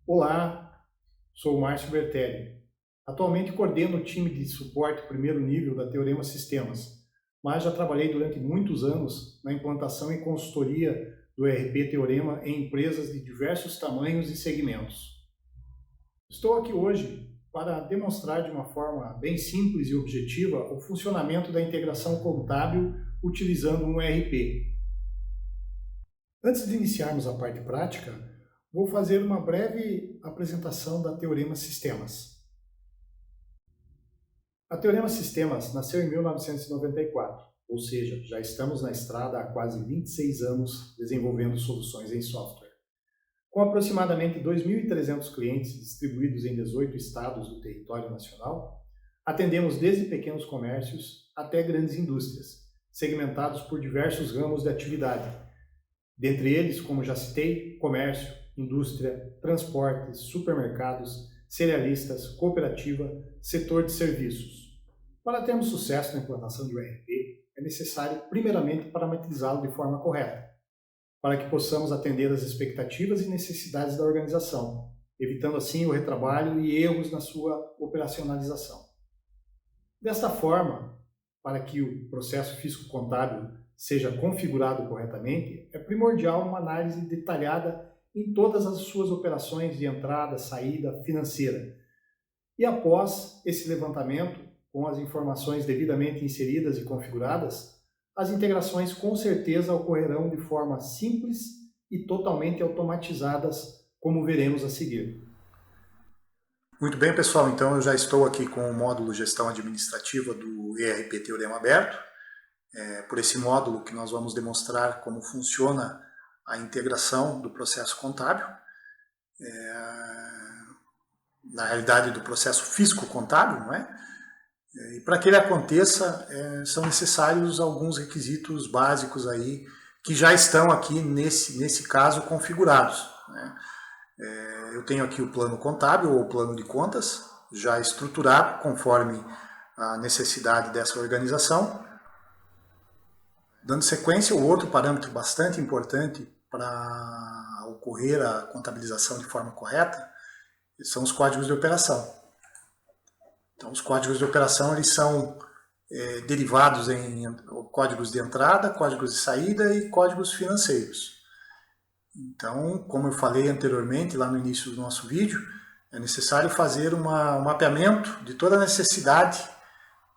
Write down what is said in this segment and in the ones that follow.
Olá, sou o Márcio Bertelli. Atualmente coordeno o time de suporte primeiro nível da Teorema Sistemas, mas já trabalhei durante muitos anos na implantação e consultoria do ERP Teorema em empresas de diversos tamanhos e segmentos. Estou aqui hoje para demonstrar de uma forma bem simples e objetiva o funcionamento da integração contábil utilizando um ERP. Antes de iniciarmos a parte prática, vou fazer uma breve apresentação da Teorema Sistemas. A Teorema Sistemas nasceu em 1994, ou seja, já estamos na estrada há quase 26 anos desenvolvendo soluções em software. Com aproximadamente 2.300 clientes distribuídos em 18 estados do território nacional, atendemos desde pequenos comércios até grandes indústrias, segmentados por diversos ramos de atividade. Dentre eles, como já citei, comércio, indústria, transportes, supermercados, cerealistas, cooperativa, setor de serviços. Para termos sucesso na implantação de um ERP, é necessário, primeiramente, parametrizá-lo de forma correta, para que possamos atender às expectativas e necessidades da organização, evitando assim o retrabalho e erros na sua operacionalização. Desta forma, para que o processo físico-contábil seja configurado corretamente, é primordial uma análise detalhada em todas as suas operações de entrada, saída, financeira. E após esse levantamento, com as informações devidamente inseridas e configuradas, as integrações com certeza ocorrerão de forma simples e totalmente automatizadas, como veremos a seguir. Muito bem, pessoal, então eu já estou aqui com o módulo Gestão Administrativa do ERP Teorema aberto. Por esse módulo que nós vamos demonstrar como funciona a integração do processo contábil, na realidade do processo físico-contábil, não é? E para que ele aconteça, são necessários alguns requisitos básicos aí, que já estão aqui nesse caso configurados, né? Eu tenho aqui o plano contábil ou plano de contas, já estruturado conforme a necessidade dessa organização. Dando sequência, o outro parâmetro bastante importante para ocorrer a contabilização de forma correta são os códigos de operação. Então, os códigos de operação eles são derivados em códigos de entrada, códigos de saída e códigos financeiros. Então, como eu falei anteriormente, lá no início do nosso vídeo, é necessário fazer um mapeamento de toda a necessidade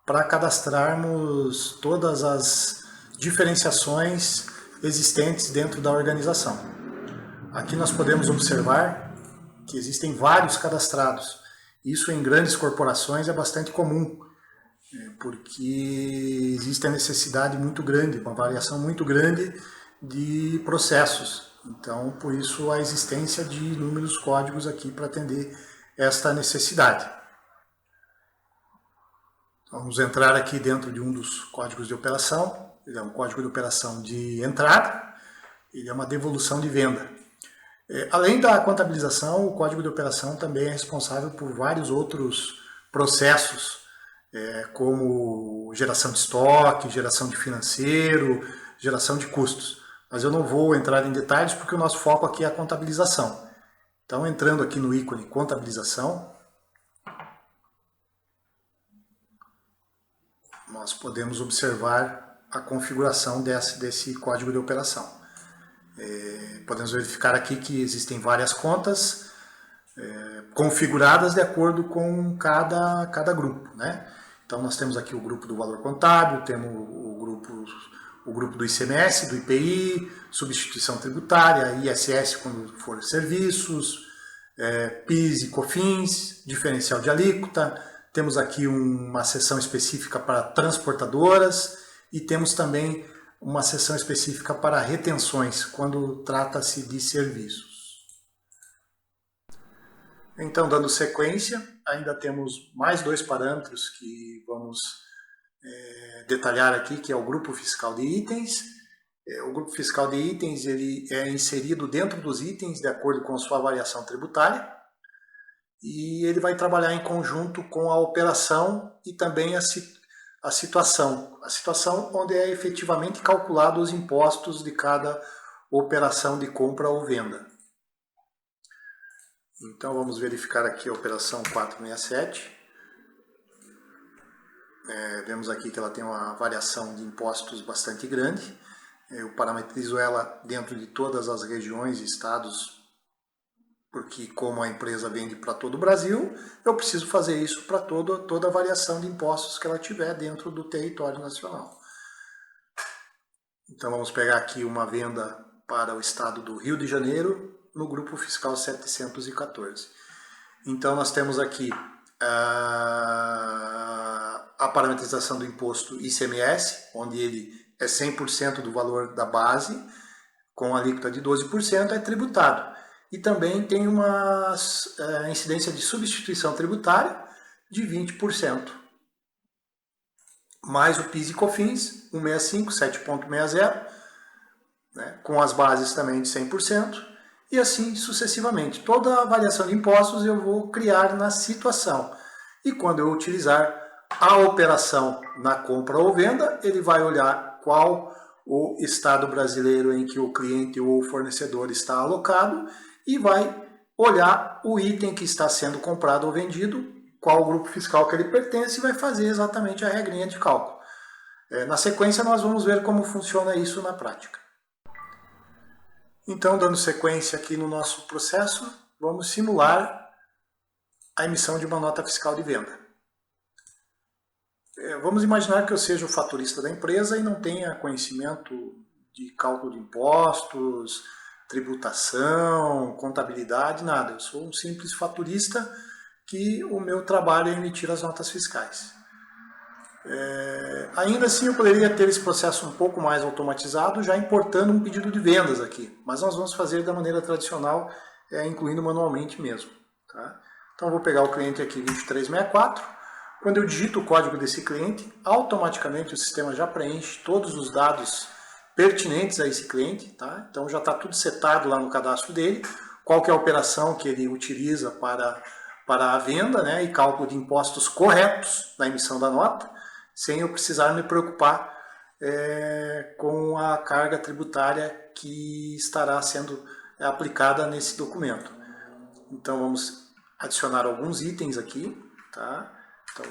para cadastrarmos todas as diferenciações existentes dentro da organização. Aqui nós podemos observar que existem vários cadastrados. Isso em grandes corporações é bastante comum, porque existe a necessidade muito grande, uma variação muito grande de processos. Então, por isso a existência de inúmeros códigos aqui para atender esta necessidade. Vamos entrar aqui dentro de um dos códigos de operação. Ele é um código de operação de entrada, ele é uma devolução de venda. Além da contabilização, o código de operação também é responsável por vários outros processos, como geração de estoque, geração de financeiro, geração de custos. Mas eu não vou entrar em detalhes porque o nosso foco aqui é a contabilização. Então, entrando aqui no ícone contabilização, nós podemos observar a configuração desse código de operação. Podemos verificar aqui que existem várias contas configuradas de acordo com cada grupo, né? Então nós temos aqui o grupo do valor contábil, temos o grupo do ICMS, do IPI, substituição tributária, ISS quando for serviços, PIS e COFINS, diferencial de alíquota. Temos aqui uma seção específica para transportadoras e temos também uma seção específica para retenções, quando trata-se de serviços. Então, dando sequência, ainda temos mais dois parâmetros que vamos detalhar aqui, que é o grupo fiscal de itens. O grupo fiscal de itens ele é inserido dentro dos itens de acordo com a sua variação tributária. E ele vai trabalhar em conjunto com a operação e também a situação onde é efetivamente calculado os impostos de cada operação de compra ou venda. Então vamos verificar aqui a operação 467. Vemos aqui que ela tem uma variação de impostos bastante grande. Eu parametrizo ela dentro de todas as regiões e estados, porque como a empresa vende para todo o Brasil, eu preciso fazer isso para toda a variação de impostos que ela tiver dentro do território nacional. Então vamos pegar aqui uma venda para o estado do Rio de Janeiro, no grupo fiscal 714. Então nós temos aqui a parametrização do imposto ICMS, onde ele é 100% do valor da base, com a alíquota de 12%, é tributado. E também tem uma incidência de substituição tributária de 20%. Mais o PIS e COFINS, 165, 7,60, né, com as bases também de 100%, e assim sucessivamente. Toda a variação de impostos eu vou criar na situação. E quando eu utilizar a operação na compra ou venda, ele vai olhar qual o estado brasileiro em que o cliente ou o fornecedor está alocado e vai olhar o item que está sendo comprado ou vendido, qual o grupo fiscal que ele pertence, e vai fazer exatamente a regrinha de cálculo. Na sequência nós vamos ver como funciona isso na prática. Então, dando sequência aqui no nosso processo, vamos simular a emissão de uma nota fiscal de venda. Vamos imaginar que eu seja o faturista da empresa e não tenha conhecimento de cálculo de impostos, tributação, contabilidade, nada. Eu sou um simples faturista que o meu trabalho é emitir as notas fiscais. Ainda assim eu poderia ter esse processo um pouco mais automatizado, já importando um pedido de vendas aqui, mas nós vamos fazer da maneira tradicional, incluindo manualmente mesmo. Tá? Então eu vou pegar o cliente aqui 2364, quando eu digito o código desse cliente, automaticamente o sistema já preenche todos os dados pertinentes a esse cliente, tá? Então já está tudo setado lá no cadastro dele, qual que é a operação que ele utiliza para a venda, né, e cálculo de impostos corretos na emissão da nota, sem eu precisar me preocupar com a carga tributária que estará sendo aplicada nesse documento. Então vamos adicionar alguns itens aqui, tá? Então,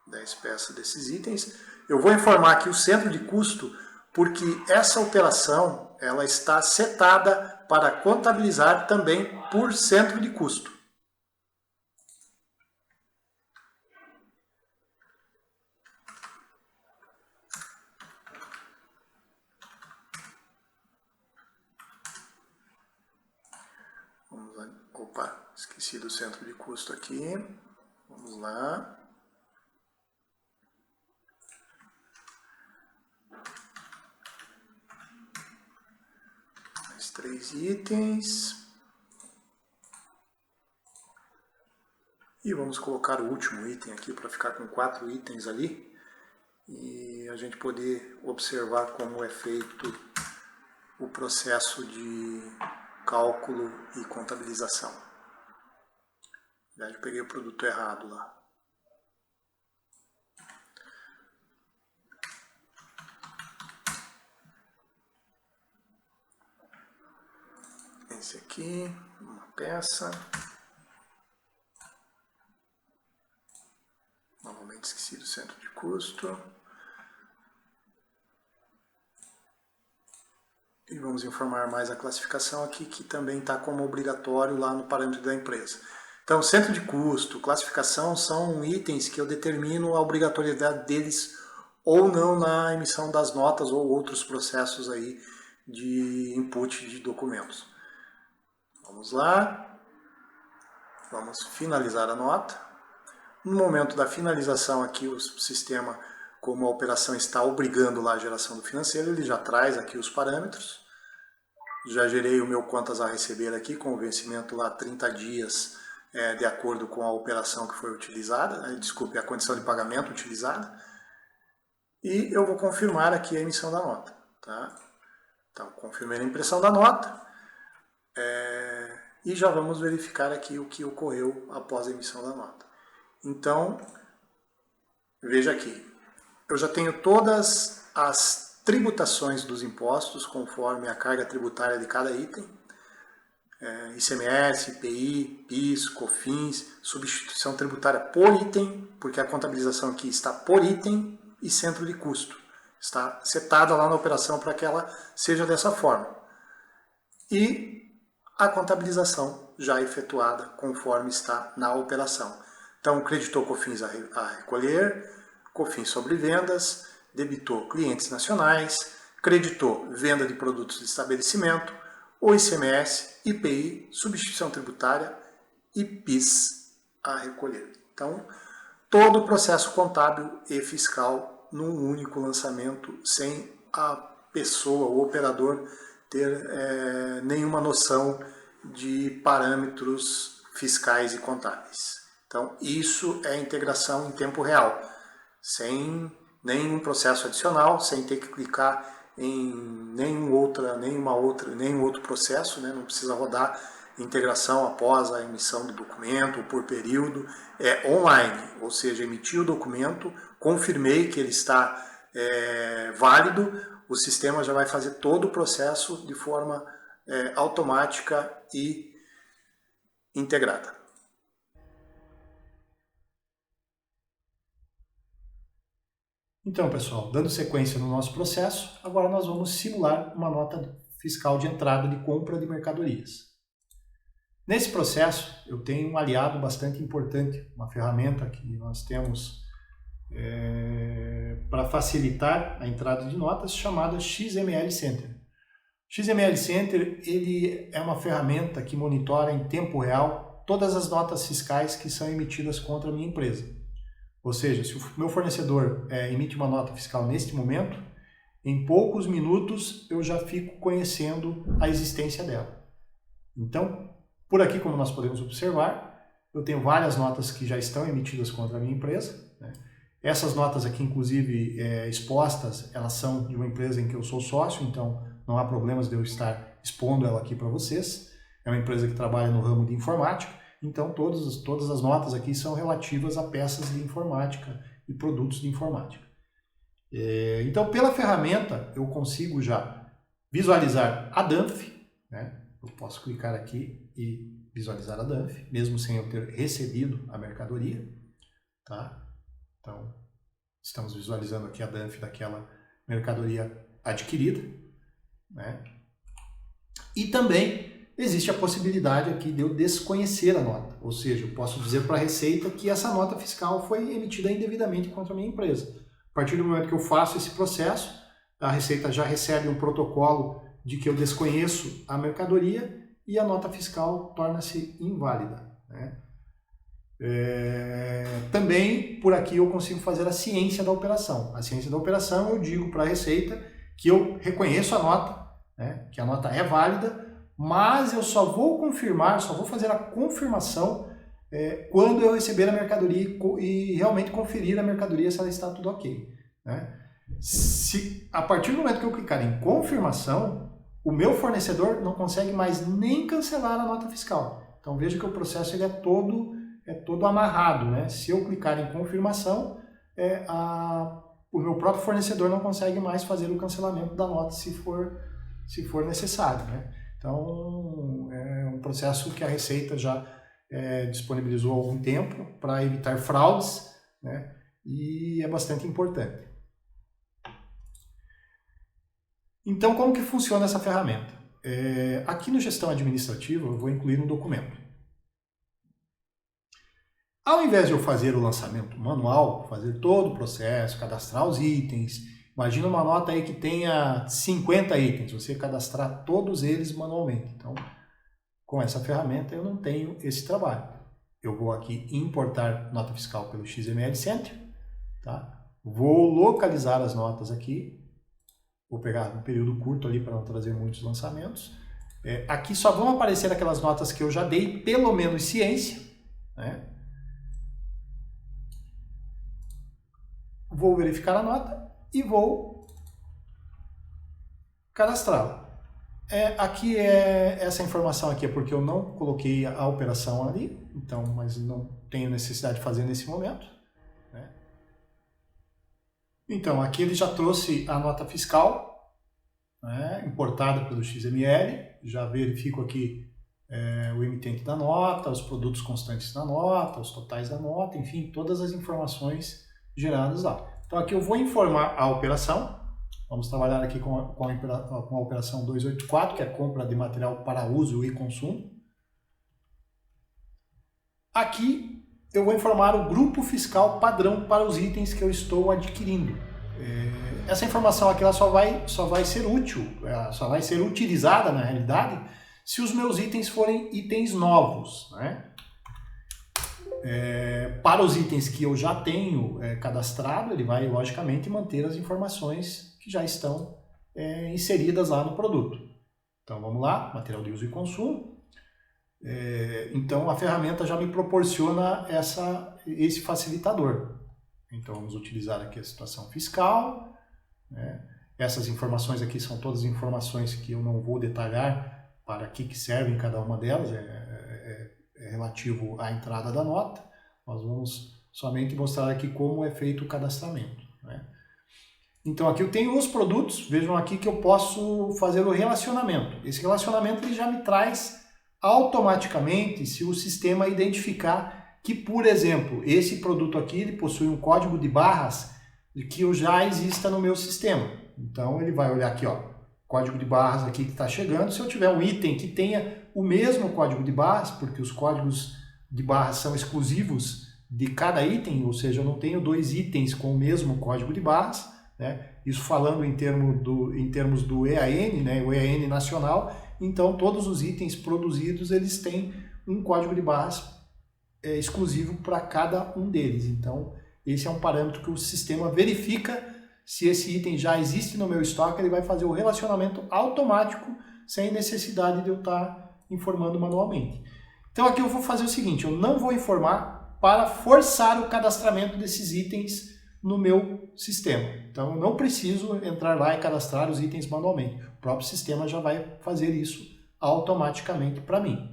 10 peças desses itens. Eu vou informar aqui o centro de custo, porque essa operação ela está setada para contabilizar também por centro de custo. Vamos lá. Opa, esqueci do centro de custo aqui. Vamos lá. Mais 3 itens. E vamos colocar o último item aqui para ficar com 4 itens ali. E a gente poder observar como é feito o processo de cálculo e contabilização. Na verdade, eu peguei o produto errado lá. Esse aqui, uma peça. Novamente esqueci do centro de custo. E vamos informar mais a classificação aqui, que também está como obrigatório lá no parâmetro da empresa. Então, centro de custo, classificação são itens que eu determino a obrigatoriedade deles ou não na emissão das notas ou outros processos aí de input de documentos. Vamos lá. Vamos finalizar a nota. No momento da finalização aqui, o sistema, como a operação está obrigando lá a geração do financeiro, ele já traz aqui os parâmetros. Já gerei o meu contas a receber aqui com o vencimento lá 30 dias de acordo com a operação que foi utilizada, né? Desculpe, a condição de pagamento utilizada. E eu vou confirmar aqui a emissão da nota. Tá? Então, confirmei a impressão da nota. E já vamos verificar aqui o que ocorreu após a emissão da nota. Então, veja aqui. Eu já tenho todas as tributações dos impostos conforme a carga tributária de cada item, ICMS, IPI, PIS, COFINS, substituição tributária por item, porque a contabilização aqui está por item e centro de custo. Está setada lá na operação para que ela seja dessa forma. E a contabilização já efetuada conforme está na operação. Então, creditou COFINS a recolher, COFINS sobre vendas, debitou clientes nacionais, creditou venda de produtos de estabelecimento, o ICMS, IPI, substituição tributária e PIS a recolher. Então, todo o processo contábil e fiscal num único lançamento, sem a pessoa, o operador, ter nenhuma noção de parâmetros fiscais e contábeis. Então, isso é integração em tempo real, sem nenhum processo adicional, sem ter que clicar em nenhum outro processo, né? Não precisa rodar integração após a emissão do documento ou por período, é online, ou seja, emiti o documento, confirmei que ele está válido, o sistema já vai fazer todo o processo de forma automática e integrada. Então, pessoal, dando sequência no nosso processo, agora nós vamos simular uma nota fiscal de entrada de compra de mercadorias. Nesse processo, eu tenho um aliado bastante importante, uma ferramenta que nós temos para facilitar a entrada de notas, chamada XML Center. XML Center ele é uma ferramenta que monitora em tempo real todas as notas fiscais que são emitidas contra a minha empresa. Ou seja, se o meu fornecedor emite uma nota fiscal neste momento, em poucos minutos eu já fico conhecendo a existência dela. Então, por aqui, como nós podemos observar, eu tenho várias notas que já estão emitidas contra a minha empresa, né? Essas notas aqui, inclusive, expostas, elas são de uma empresa em que eu sou sócio, então não há problemas de eu estar expondo ela aqui para vocês. É uma empresa que trabalha no ramo de informática, então todas as notas aqui são relativas a peças de informática e produtos de informática. Então, pela ferramenta, eu consigo já visualizar a DANF, né? Eu posso clicar aqui e visualizar a DANF, mesmo sem eu ter recebido a mercadoria, tá? Então, estamos visualizando aqui a DANF daquela mercadoria adquirida, né? E também existe a possibilidade aqui de eu desconhecer a nota, ou seja, eu posso dizer para a Receita que essa nota fiscal foi emitida indevidamente contra a minha empresa. A partir do momento que eu faço esse processo, a Receita já recebe um protocolo de que eu desconheço a mercadoria e a nota fiscal torna-se inválida, né? Também por aqui eu consigo fazer a ciência da operação. A ciência da operação eu digo para a Receita que eu reconheço a nota, né, que a nota é válida, mas eu só vou confirmar, só vou fazer a confirmação quando eu receber a mercadoria e realmente conferir a mercadoria se ela está tudo ok, né? Se a partir do momento que eu clicar em confirmação, o meu fornecedor não consegue mais nem cancelar a nota fiscal. Então veja que o processo ele é todo amarrado, né? Se eu clicar em confirmação, o meu próprio fornecedor não consegue mais fazer o cancelamento da nota se for necessário, né? Então, é um processo que a Receita já disponibilizou há algum tempo para evitar fraudes, né? E é bastante importante. Então, como que funciona essa ferramenta? Aqui no Gestão Administrativa, eu vou incluir um documento. Ao invés de eu fazer o lançamento manual, fazer todo o processo, cadastrar os itens, imagina uma nota aí que tenha 50 itens, você cadastrar todos eles manualmente. Então, com essa ferramenta eu não tenho esse trabalho. Eu vou aqui importar nota fiscal pelo XML Center, tá? Vou localizar as notas aqui, vou pegar um período curto ali para não trazer muitos lançamentos. Aqui só vão aparecer aquelas notas que eu já dei, pelo menos ciência, né? Vou verificar a nota e vou cadastrá-la. Aqui essa informação aqui é porque eu não coloquei a operação ali, então, mas não tenho necessidade de fazer nesse momento, né? Então, aqui ele já trouxe a nota fiscal, né, importada pelo XML. Já verifico aqui o emitente da nota, os produtos constantes da nota, os totais da nota, enfim, todas as informações geradas lá. Então aqui eu vou informar a operação. Vamos trabalhar aqui com a operação 284, que é a compra de material para uso e consumo. Aqui eu vou informar o grupo fiscal padrão para os itens que eu estou adquirindo. Essa informação aqui ela só vai ser útil, só vai ser utilizada na realidade se os meus itens forem itens novos, né? Para os itens que eu já tenho cadastrado, ele vai logicamente manter as informações que já estão inseridas lá no produto. Então vamos lá, material de uso e consumo. Então a ferramenta já me proporciona esse facilitador. Então vamos utilizar aqui a situação fiscal, né? Essas informações aqui são todas informações que eu não vou detalhar para que servem cada uma delas, é relativo à entrada da nota. Nós vamos somente mostrar aqui como é feito o cadastramento, né? Então aqui eu tenho os produtos, vejam aqui que eu posso fazer o relacionamento. Esse relacionamento ele já me traz automaticamente se o sistema identificar que, por exemplo, esse produto aqui ele possui um código de barras que já exista no meu sistema. Então ele vai olhar aqui, ó, código de barras aqui que está chegando. Se eu tiver um item que tenha o mesmo código de barras, porque os códigos de barras são exclusivos de cada item, ou seja, eu não tenho dois itens com o mesmo código de barras, né? Isso falando em termos do EAN, né? O EAN nacional. Então todos os itens produzidos eles têm um código de barras exclusivo para cada um deles. Então esse é um parâmetro que o sistema verifica. Se esse item já existe no meu estoque, ele vai fazer o relacionamento automático, sem necessidade de eu estar informando manualmente. Então aqui eu vou fazer o seguinte, eu não vou informar para forçar o cadastramento desses itens no meu sistema. Então eu não preciso entrar lá e cadastrar os itens manualmente. O próprio sistema já vai fazer isso automaticamente para mim.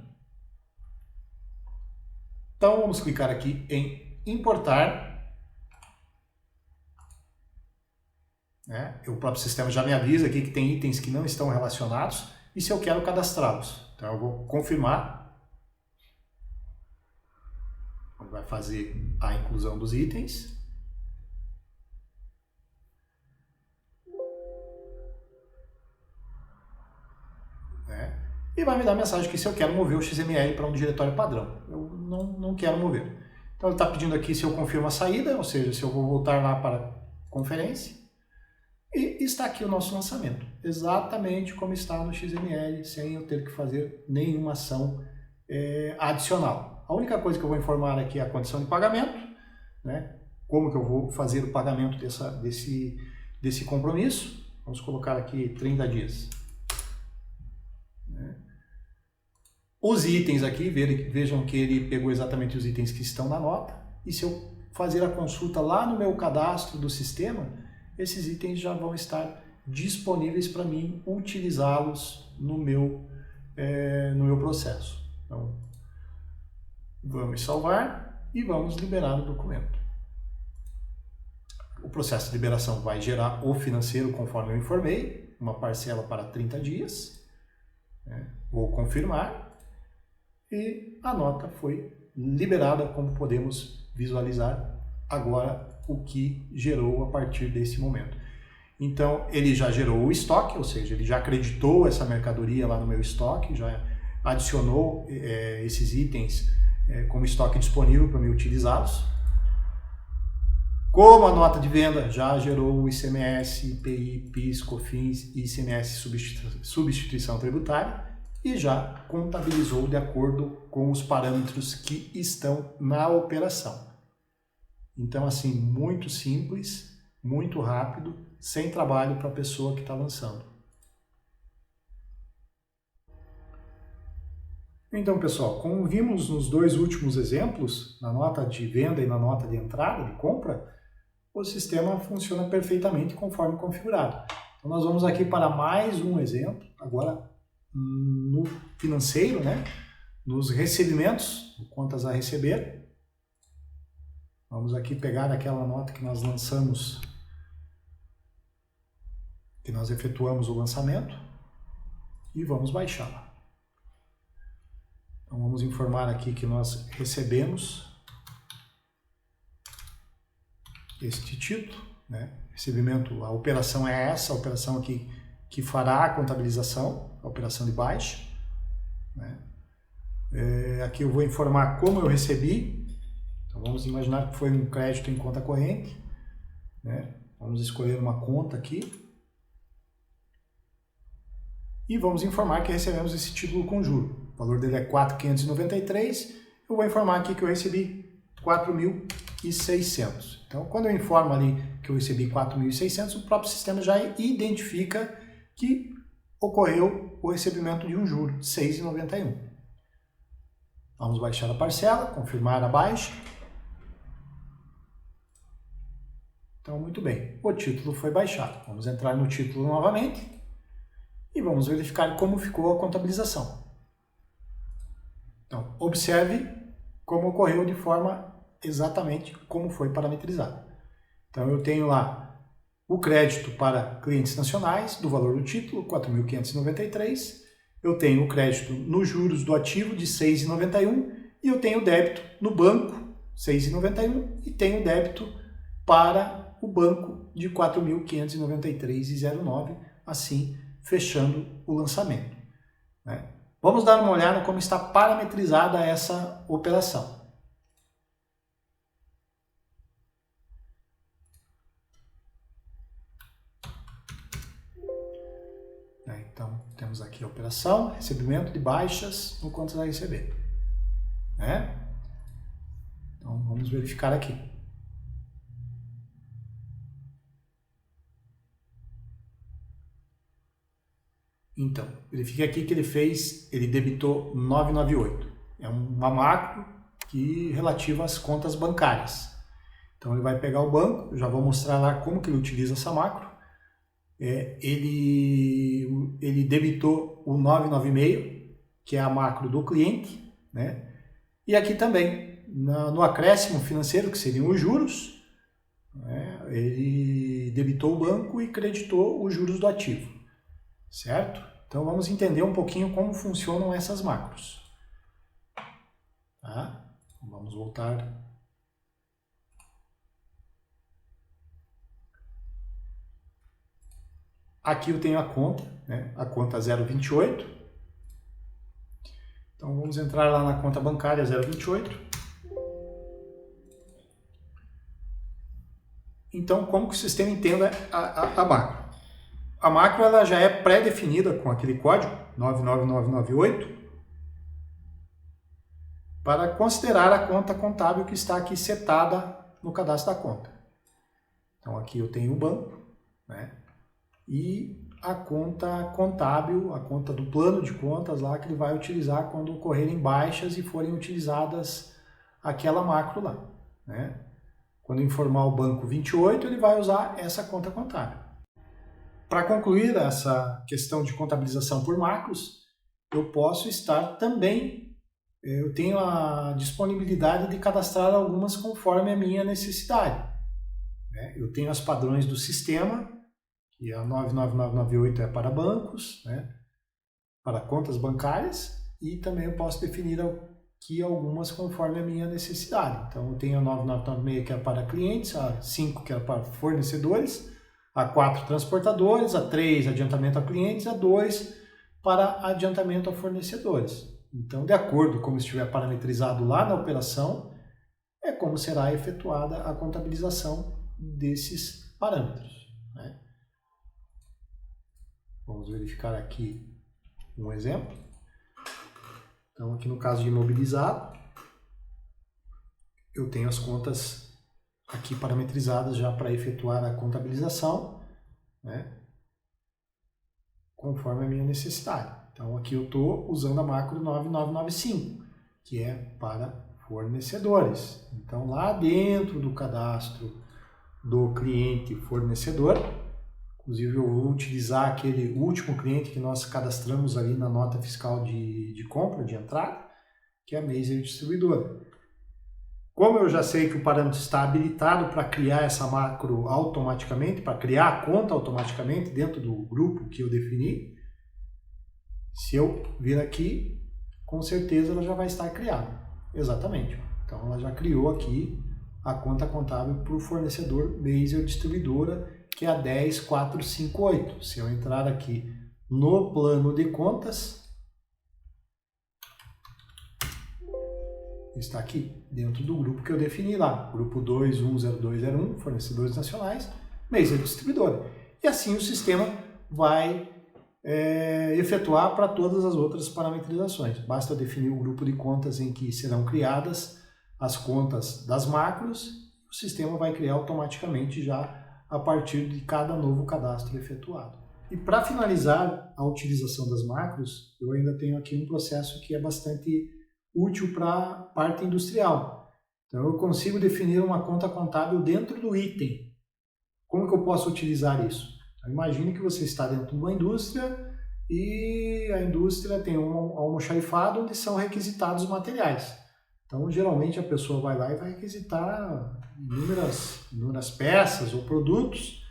Então vamos clicar aqui em importar. O próprio sistema já me avisa aqui que tem itens que não estão relacionados e se eu quero cadastrá-los. Então eu vou confirmar. Ele vai fazer a inclusão dos itens. E vai me dar a mensagem que se eu quero mover o XML para um diretório padrão. Eu não quero mover. Então ele está pedindo aqui se eu confirmo a saída, ou seja, se eu vou voltar lá para a conferência. E está aqui o nosso lançamento, exatamente como está no XML, sem eu ter que fazer nenhuma ação adicional. A única coisa que eu vou informar aqui é a condição de pagamento, né? Como que eu vou fazer o pagamento desse compromisso. Vamos colocar aqui 30 dias. Os itens aqui, vejam que ele pegou exatamente os itens que estão na nota. E se eu fazer a consulta lá no meu cadastro do sistema, esses itens já vão estar disponíveis para mim utilizá-los no meu processo. Então, vamos salvar e vamos liberar o documento. O processo de liberação vai gerar o financeiro, conforme eu informei, uma parcela para 30 dias. Vou confirmar e a nota foi liberada, como podemos visualizar agora o que gerou a partir desse momento. Então, ele já gerou o estoque, ou seja, ele já acreditou essa mercadoria lá no meu estoque, já adicionou esses itens como estoque disponível para me utilizá-los. Como a nota de venda já gerou o ICMS, IPI, PIS, COFINS e ICMS substituição tributária e já contabilizou de acordo com os parâmetros que estão na operação. Então, assim, muito simples, muito rápido, sem trabalho para a pessoa que está lançando. Então, pessoal, como vimos nos dois últimos exemplos, na nota de venda e na nota de entrada, de compra, o sistema funciona perfeitamente conforme configurado. Então, nós vamos aqui para mais um exemplo, agora no financeiro, né? Nos recebimentos, contas a receber. Vamos aqui pegar aquela nota que nós lançamos e nós efetuamos o lançamento e vamos baixá-la. Então vamos informar aqui que nós recebemos este título, né? Recebimento, a operação é essa, a operação aqui que fará a contabilização, a operação de baixa, né? Aqui eu vou informar como eu recebi. Então vamos imaginar que foi um crédito em conta corrente, né? Vamos escolher uma conta aqui e vamos informar que recebemos esse título com juro. O valor dele é 4.593. Eu vou informar aqui que eu recebi 4.600. Então, quando eu informo ali que eu recebi 4.600, o próprio sistema já identifica que ocorreu o recebimento de um juro, 6,91. Vamos baixar a parcela, confirmar a baixa. Então, muito bem, o título foi baixado. Vamos entrar no título novamente e vamos verificar como ficou a contabilização. Então, observe como ocorreu de forma exatamente como foi parametrizado. Então, eu tenho lá o crédito para clientes nacionais do valor do título, 4.593. Eu tenho o crédito nos juros do ativo de 6,91 e eu tenho o débito no banco, 6,91, e tenho o débito para o banco de 4.593,09, assim fechando o lançamento, né? Vamos dar uma olhada como está parametrizada essa operação. Então, temos aqui a operação, recebimento de baixas no contas a receber, né? Então, vamos verificar aqui. Então, verifique aqui que ele debitou 998. É uma macro relativa às contas bancárias. Então, ele vai pegar o banco, eu já vou mostrar lá como que ele utiliza essa macro. Ele debitou o 996, que é a macro do cliente, né? E aqui também, no acréscimo financeiro, que seriam os juros, né? Ele debitou o banco e creditou os juros do ativo, certo? Então vamos entender um pouquinho como funcionam essas macros. Tá? Vamos voltar. Aqui eu tenho a conta, né? A conta 028. Então vamos entrar lá na conta bancária 028. Então como que o sistema entenda a macro? A macro ela já é pré-definida com aquele código 99998 para considerar a conta contábil que está aqui setada no cadastro da conta. Então aqui eu tenho o banco, né? E a conta contábil, a conta do plano de contas lá que ele vai utilizar quando ocorrerem baixas e forem utilizadas aquela macro lá, né? Quando informar o banco 28, ele vai usar essa conta contábil. Para concluir essa questão de contabilização por macros, eu posso estar também, eu tenho a disponibilidade de cadastrar algumas conforme a minha necessidade, né? Eu tenho as padrões do sistema, que a 99998 é para bancos, né? Para contas bancárias, e também eu posso definir aqui algumas conforme a minha necessidade. Então eu tenho a 9996 que é para clientes, a 5 que é para fornecedores, a 4 transportadores, a 3 adiantamento a clientes, a 2 para adiantamento a fornecedores. Então, de acordo com como estiver parametrizado lá na operação, é como será efetuada a contabilização desses parâmetros, né? Vamos verificar aqui um exemplo. Então, aqui no caso de imobilizado, eu tenho as contas aqui parametrizadas já para efetuar a contabilização, né? Conforme a minha necessidade. Então, aqui eu estou usando a macro 9995, que é para fornecedores. Então, lá dentro do cadastro do cliente fornecedor, inclusive eu vou utilizar aquele último cliente que nós cadastramos ali na nota fiscal de compra, de entrada, que é a Maser Distribuidora. Como eu já sei que o parâmetro está habilitado para criar essa macro automaticamente, para criar a conta automaticamente dentro do grupo que eu defini, se eu vir aqui, com certeza ela já vai estar criada. Exatamente. Então ela já criou aqui a conta contábil para o fornecedor Maser Distribuidora, que é a 10458. Se eu entrar aqui no plano de contas, está aqui dentro do grupo que eu defini lá, grupo 210201, fornecedores nacionais, Maser Distribuidora. E assim o sistema vai efetuar para todas as outras parametrizações. Basta definir o grupo de contas em que serão criadas as contas das macros, o sistema vai criar automaticamente já a partir de cada novo cadastro efetuado. E para finalizar a utilização das macros, eu ainda tenho aqui um processo que é bastante útil para a parte industrial. Então eu consigo definir uma conta contábil dentro do item. Como que eu posso utilizar isso? Então, imagine que você está dentro de uma indústria e a indústria tem um almoxarifado onde são requisitados materiais. Então, geralmente, a pessoa vai lá e vai requisitar inúmeras peças ou produtos,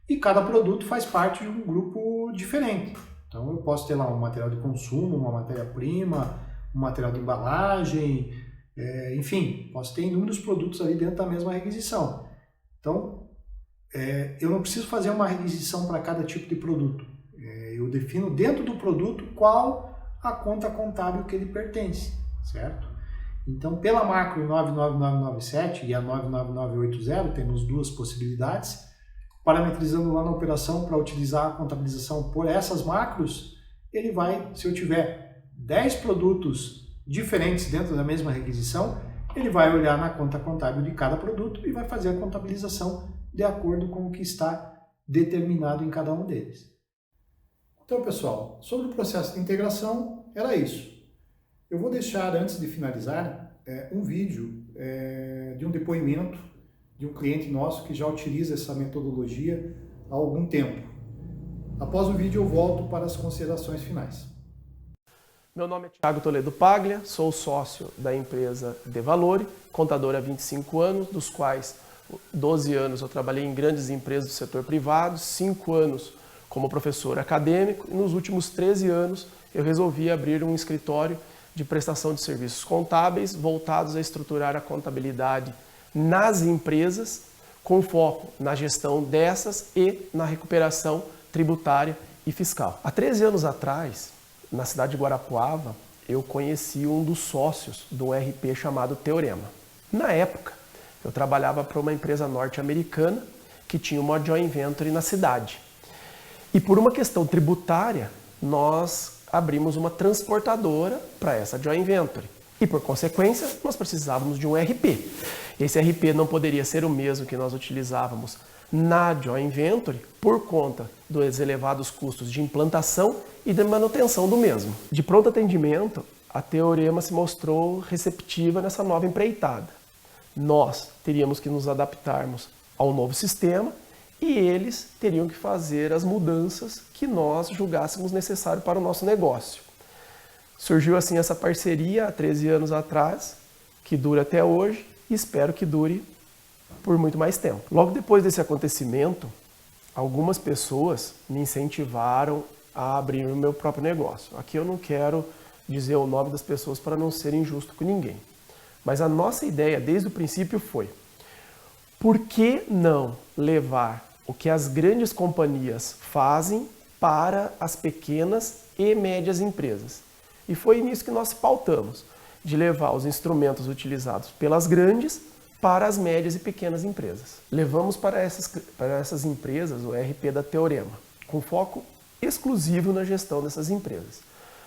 e cada produto faz parte de um grupo diferente. Então, eu posso ter lá um material de consumo, uma matéria-prima, um material de embalagem, enfim, posso ter inúmeros produtos ali dentro da mesma requisição. Então, eu não preciso fazer uma requisição para cada tipo de produto. Eu defino dentro do produto qual a conta contábil que ele pertence, certo? Então, pela macro 99997 e a 99980, temos duas possibilidades. Parametrizando lá na operação para utilizar a contabilização por essas macros, ele vai, se eu tiver 10 produtos diferentes dentro da mesma requisição, ele vai olhar na conta contábil de cada produto e vai fazer a contabilização de acordo com o que está determinado em cada um deles. Então, pessoal, sobre o processo de integração, era isso. Eu vou deixar, antes de finalizar, um vídeo de um depoimento de um cliente nosso que já utiliza essa metodologia há algum tempo. Após o vídeo, eu volto para as considerações finais. Meu nome é Thiago Toledo Paglia, sou sócio da empresa De Valore, contador há 25 anos, dos quais 12 anos eu trabalhei em grandes empresas do setor privado, 5 anos como professor acadêmico, e nos últimos 13 anos eu resolvi abrir um escritório de prestação de serviços contábeis voltados a estruturar a contabilidade nas empresas, com foco na gestão dessas e na recuperação tributária e fiscal. Há 13 anos atrás, na cidade de Guarapuava, eu conheci um dos sócios do RP chamado Teorema. Na época, eu trabalhava para uma empresa norte-americana que tinha uma joint venture na cidade. E por uma questão tributária, nós abrimos uma transportadora para essa joint venture. E por consequência, nós precisávamos de um RP. Esse RP não poderia ser o mesmo que nós utilizávamos na joint venture por conta dos elevados custos de implantação e de manutenção do mesmo. De pronto atendimento, a Teorema se mostrou receptiva nessa nova empreitada. Nós teríamos que nos adaptarmos ao novo sistema e eles teriam que fazer as mudanças que nós julgássemos necessário para o nosso negócio. Surgiu assim essa parceria há 13 anos atrás, que dura até hoje e espero que dure por muito mais tempo. Logo depois desse acontecimento, algumas pessoas me incentivaram a abrir o meu próprio negócio. Aqui eu não quero dizer o nome das pessoas para não ser injusto com ninguém. Mas a nossa ideia desde o princípio foi: por que não levar o que as grandes companhias fazem para as pequenas e médias empresas? E foi nisso que nós pautamos, de levar os instrumentos utilizados pelas grandes para as médias e pequenas empresas. Levamos para essas empresas o RP da Teorema, com foco exclusivo na gestão dessas empresas.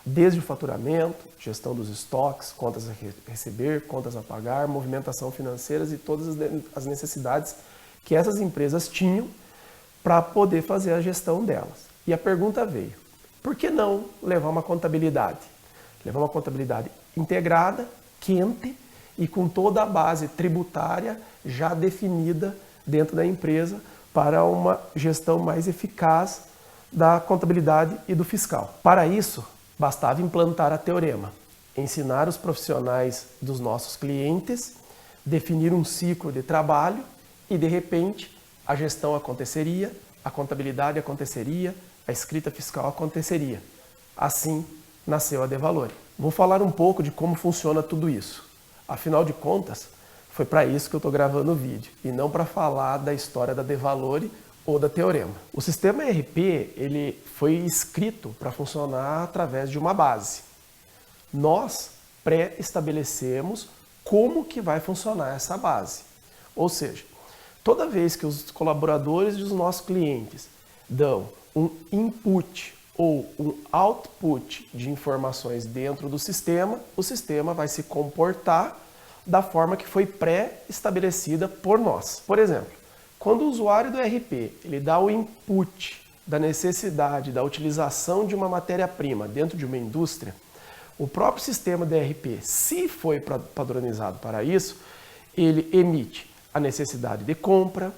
Desde o faturamento, gestão dos estoques, contas a receber, contas a pagar, movimentação financeira e todas as necessidades que essas empresas tinham para poder fazer a gestão delas. E a pergunta veio: por que não levar uma contabilidade? Levar uma contabilidade integrada, quente e com toda a base tributária já definida dentro da empresa para uma gestão mais eficaz da contabilidade e do fiscal. Para isso, bastava implantar a Teorema, ensinar os profissionais dos nossos clientes definir um ciclo de trabalho e, de repente, a gestão aconteceria, a contabilidade aconteceria, a escrita fiscal aconteceria. Assim nasceu a Devalore. Vou falar um pouco de como funciona tudo isso. Afinal de contas, foi para isso que eu estou gravando o vídeo e não para falar da história da Devalore ou da Teorema. O sistema ERP ele foi escrito para funcionar através de uma base. Nós pré-estabelecemos como que vai funcionar essa base. Ou seja, toda vez que os colaboradores dos nossos clientes dão um input ou um output de informações dentro do sistema, o sistema vai se comportar da forma que foi pré-estabelecida por nós. Por exemplo, quando o usuário do ERP ele dá o input da necessidade da utilização de uma matéria-prima dentro de uma indústria, o próprio sistema do ERP, se foi padronizado para isso, ele emite a necessidade de compra,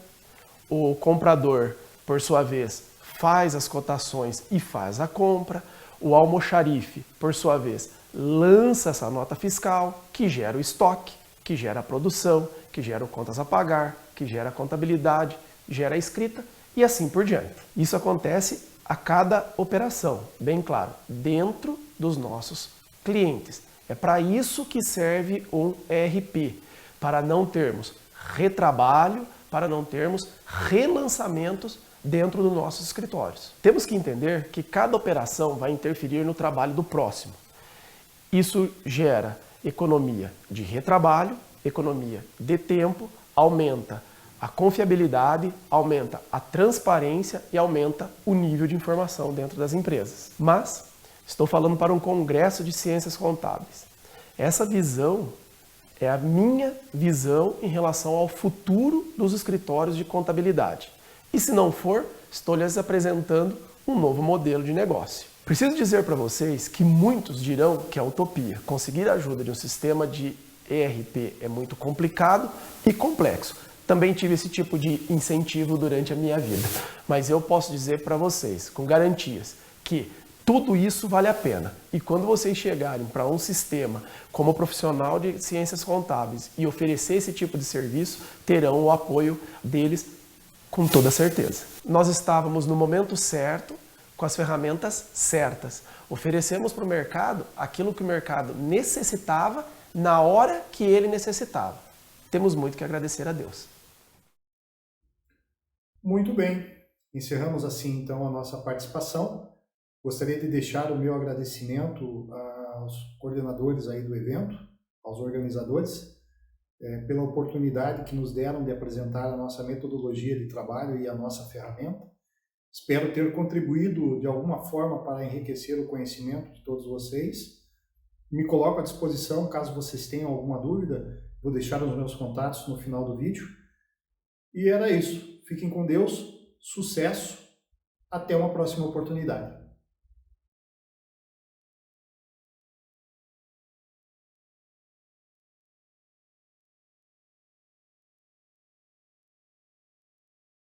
o comprador, por sua vez, faz as cotações e faz a compra, o almoxarife, por sua vez, lança essa nota fiscal, que gera o estoque, que gera a produção, que gera contas a pagar, que gera a contabilidade, gera a escrita e assim por diante. Isso acontece a cada operação, bem claro, dentro dos nossos clientes. É para isso que serve um ERP, para não termos retrabalho, para não termos relançamentos dentro dos nossos escritórios. Temos que entender que cada operação vai interferir no trabalho do próximo. Isso gera economia de retrabalho, economia de tempo, aumenta a confiabilidade, aumenta a transparência e aumenta o nível de informação dentro das empresas. Mas estou falando para um congresso de ciências contábeis. Essa visão é a minha visão em relação ao futuro dos escritórios de contabilidade. E se não for, estou lhes apresentando um novo modelo de negócio. Preciso dizer para vocês que muitos dirão que é utopia. Conseguir a ajuda de um sistema de ERP é muito complicado e complexo. Também tive esse tipo de incentivo durante a minha vida. Mas eu posso dizer para vocês, com garantias, que tudo isso vale a pena. E quando vocês chegarem para um sistema como profissional de ciências contábeis e oferecer esse tipo de serviço, terão o apoio deles com toda certeza. Nós estávamos no momento certo, com as ferramentas certas. Oferecemos para o mercado aquilo que o mercado necessitava na hora que ele necessitava. Temos muito que agradecer a Deus. Muito bem. Encerramos assim então a nossa participação. Gostaria de deixar o meu agradecimento aos coordenadores aí do evento, aos organizadores, pela oportunidade que nos deram de apresentar a nossa metodologia de trabalho e a nossa ferramenta. Espero ter contribuído de alguma forma para enriquecer o conhecimento de todos vocês. Me coloco à disposição caso vocês tenham alguma dúvida. Vou deixar os meus contatos no final do vídeo. E era isso. Fiquem com Deus, sucesso, até uma próxima oportunidade.